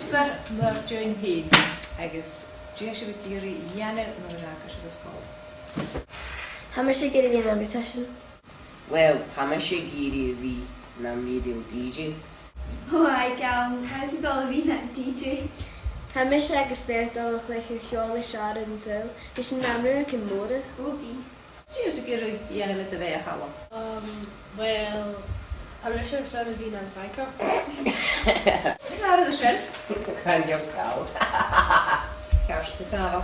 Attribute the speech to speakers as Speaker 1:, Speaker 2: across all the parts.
Speaker 1: Crisper mar Jane Hill, agus Jesha with Diri Yana Maraka the skull.
Speaker 2: How much you get in every session?
Speaker 3: Well, how much you get vi na radio DJ?
Speaker 4: Oh, I can. How's it all been at DJ?
Speaker 2: How much I expect all of like a jolly shot and so. Is an American motor?
Speaker 4: Obi.
Speaker 1: Jesha Giri Yana with the Vehawa.
Speaker 2: Well, how much I started being on Bangkok?
Speaker 1: Out of the shell.
Speaker 3: Kan jag kau?
Speaker 1: Cash the Sava.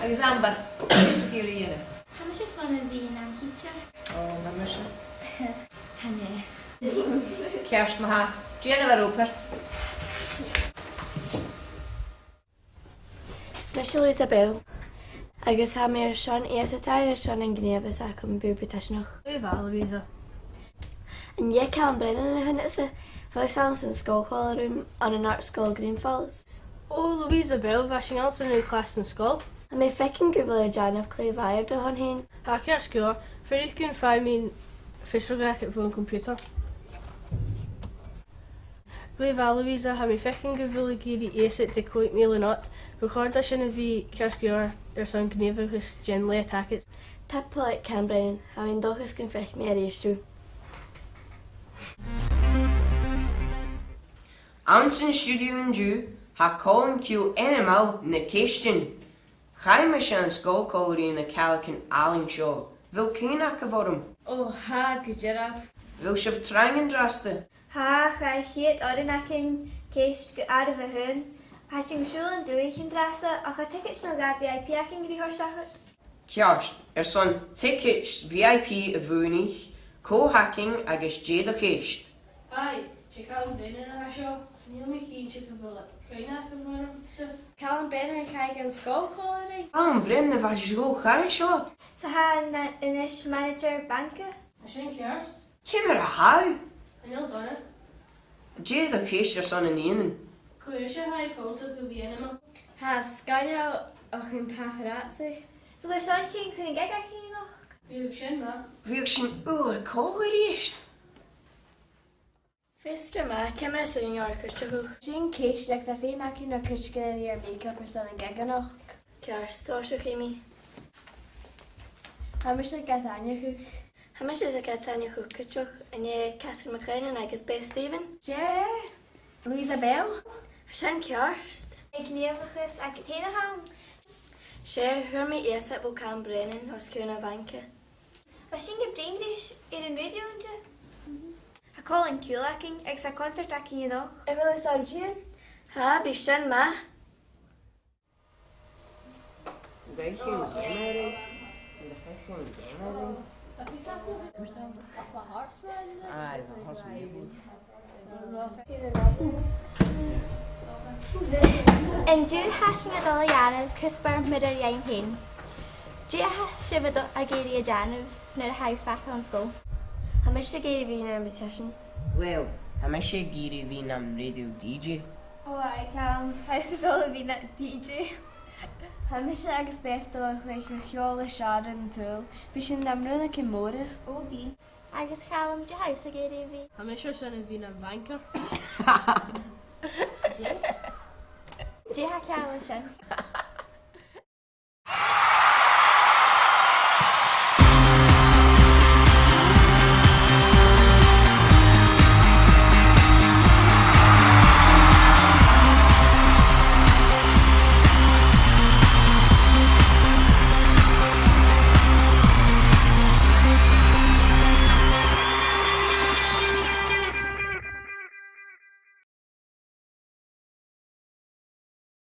Speaker 1: Example. Jesha Giri Yana.
Speaker 4: How much is on a bean and teacher?
Speaker 1: Oh, Mamasha.
Speaker 4: Honey.
Speaker 1: Cash Maha. Jenna Roper.
Speaker 2: Special Isabel. Agus ha mé Sean éasatá Sean an gnéomh a chun buúpateisnach.
Speaker 5: Uval, Louisa.
Speaker 2: An dhé cean brenn na hunne sa bheith sam san scóáilún an an art scóil Green Falls.
Speaker 5: Oh, Louisa Bell, fashing out in new class in school.
Speaker 2: A mé fecin go bhfuil a deanamh cléomhhaibh do hon hain.
Speaker 5: Hacker at school, Freddie can find me fish for at phone computer. Uval, Louisa, ha me feckin go bhfuil giri ésit de coit meal or not. Record that sinna bhí ceasciúr ar san gníomh agus gen le attackets.
Speaker 2: Tá poit cean brenn, ha mén dochas gan feic mé éistú.
Speaker 3: Ansin studio in Jew, ha Colin Q animal na Christian. Chaim an skócóirí na Calican Alling Show. Vil cína cavodum.
Speaker 4: Oh, ha, good job.
Speaker 3: Vil sib trangan drasta.
Speaker 4: Ha, ga hiet ordenaking keist out of a hun. Has je gesjoelen doe ik geen draste, ach ga tickets nog gaat VIP aking die hoorzacht.
Speaker 3: Ceast, son tickets VIP a bhúnich, co-hacking agus Jada Kist.
Speaker 5: Hi, she called Brennan a show. Neil McKean she could bhfuil Coina go bhfuil sa.
Speaker 4: Callum Brennan kijk in school holiday.
Speaker 3: An Brenna bheit is go charig seo.
Speaker 4: Ze gaan inis manager banken.
Speaker 5: A sin cearst.
Speaker 3: Cimar a hau.
Speaker 5: A Neil Donna.
Speaker 3: Jada Kist son an íanaan.
Speaker 5: Cuir se ha colta go bhí animal.
Speaker 4: Ha, skyjo ach in paparazzi. So there's something kunnen gek hier nog.
Speaker 5: Bhí sin ma.
Speaker 3: Bhíoh sin uair cóiríist.
Speaker 2: Fistra má cemara san in orchar tuú.
Speaker 4: Sin keist like sa fé maak na kuske your makeup or something gek nog.
Speaker 2: Cears tá se chéimi.
Speaker 4: Ha mis get anja hu.
Speaker 2: Ha me is a gatainine chucateach in é Catherine McLean agus Beth Stephen.
Speaker 4: Je, Louisa Bell.
Speaker 2: Sean cearst.
Speaker 4: Ik neefachas ag téine hang.
Speaker 2: sé thuair mé éasa bó cean brenn os cúna bhaince.
Speaker 4: Was sin gebringris in radio je? Ha call in Kulaking ag sa concert aking nog. I will is on Jean.
Speaker 2: Ha, bí sin má.
Speaker 3: Deichún gémarí. The fechún gémarí. Ah, the horseman.
Speaker 4: In June hashing a dollar Yanav, Crisper middle young hen. Jia shivered a gay Janav, near a high fact on school.
Speaker 2: Ha me sé géirí bhí na invitation.
Speaker 3: Well, ha me sé gíri hí am radio DJ.
Speaker 4: Oh, I can. How's it all been at DJ?
Speaker 6: Hamish agus beftal like a shard and tool. Bishin namruna kimora.
Speaker 4: Obi. Agus chalum de house a géirí bhí.
Speaker 5: Hamish sin a bhí an banker.
Speaker 4: Jia chalum sin.